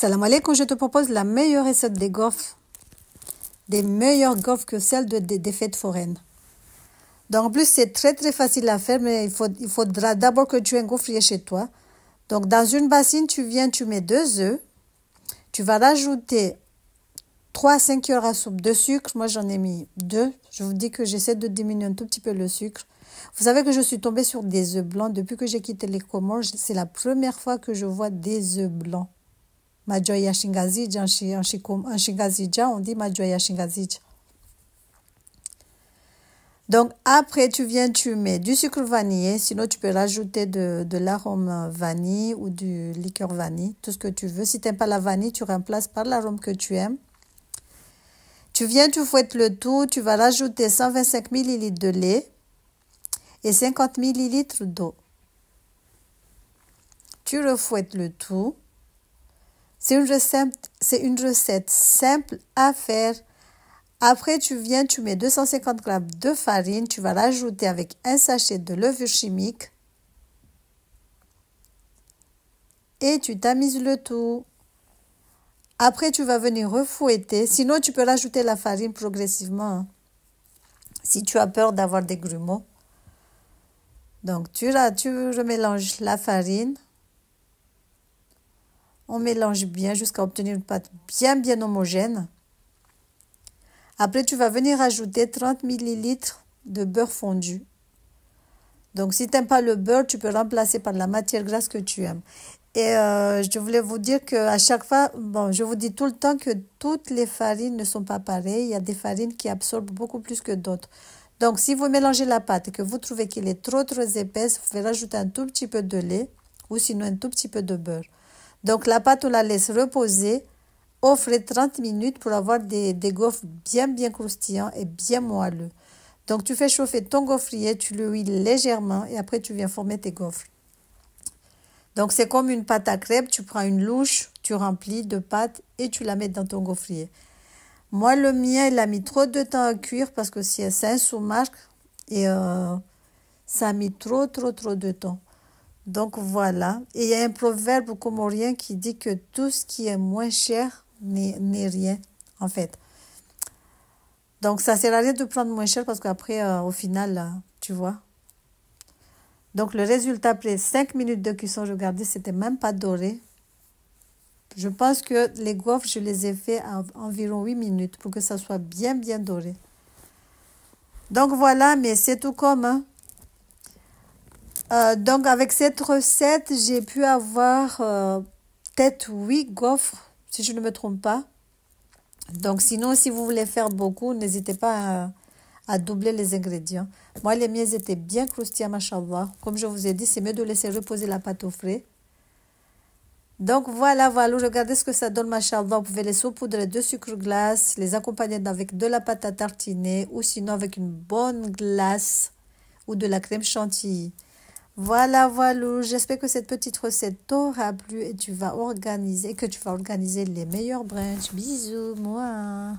Salam alaikum, je te propose la meilleure recette des gaufres. Des meilleures gaufres que celles des fêtes foraines. Donc en plus, c'est très facile à faire, mais il faudra d'abord que tu aies un gaufrier chez toi. Donc dans une bassine, tu mets 2 œufs. Tu vas rajouter 3 à 5 cuillères à soupe de sucre. Moi, j'en ai mis 2. Je vous dis que j'essaie de diminuer un tout petit peu le sucre. Vous savez que je suis tombée sur des œufs blancs. Depuis que j'ai quitté les Comores, c'est la première fois que je vois des œufs blancs. Majoya Shingazija, en Shingazija, on dit Majoya Shingazija. Donc après, tu mets du sucre vanillé, sinon tu peux rajouter de l'arôme vanille ou du liqueur vanille, tout ce que tu veux. Si tu n'aimes pas la vanille, tu remplaces par l'arôme que tu aimes. Tu fouettes le tout, tu vas rajouter 125 ml de lait et 50 ml d'eau. Tu refouettes le tout. C'est une recette simple à faire. Après, tu mets 250 g de farine. Tu vas rajouter avec un sachet de levure chimique. Et tu tamises le tout. Après, tu vas venir refouetter. Sinon, tu peux rajouter la farine progressivement. Si tu as peur d'avoir des grumeaux. Donc, tu remélanges la farine. On mélange bien jusqu'à obtenir une pâte bien homogène. Après, tu vas venir ajouter 30 ml de beurre fondu. Donc, si tu n'aimes pas le beurre, tu peux remplacer par la matière grasse que tu aimes. Et je voulais vous dire qu'à chaque fois, je vous dis tout le temps que toutes les farines ne sont pas pareilles. Il y a des farines qui absorbent beaucoup plus que d'autres. Donc, si vous mélangez la pâte et que vous trouvez qu'elle est trop épaisse, vous pouvez rajouter un tout petit peu de lait ou sinon un tout petit peu de beurre. Donc, la pâte, on la laisse reposer au frais 30 minutes pour avoir des gaufres bien croustillants et bien moelleux. Donc, tu fais chauffer ton gaufrier, tu le huiles légèrement et après, tu viens former tes gaufres. Donc, c'est comme une pâte à crêpes. Tu prends une louche, tu remplis de pâte et tu la mets dans ton gaufrier. Moi, le mien, il a mis trop de temps à cuire parce que c'est un sous-marque et ça a mis trop de temps. Donc voilà, et il y a un proverbe comorien qui dit que tout ce qui est moins cher n'est rien, en fait. Donc ça sert à rien de prendre moins cher parce qu'après, au final, tu vois. Donc le résultat après 5 minutes de cuisson, regardez, c'était même pas doré. Je pense que les gaufres, je les ai fait à environ 8 minutes pour que ça soit bien doré. Donc voilà, mais c'est tout comme, hein. Donc avec cette recette, j'ai pu avoir peut-être 8 gaufres, si je ne me trompe pas. Donc sinon, si vous voulez faire beaucoup, n'hésitez pas à doubler les ingrédients. Moi, les miens étaient bien croustillants, machallah. Comme je vous ai dit, c'est mieux de laisser reposer la pâte au frais. Donc voilà, regardez ce que ça donne, machallah. Vous pouvez les saupoudrer de sucre glace, les accompagner avec de la pâte à tartiner ou sinon avec une bonne glace ou de la crème chantilly. Voilà, j'espère que cette petite recette t'aura plu et que tu vas organiser les meilleurs brunchs. Bisous, moi.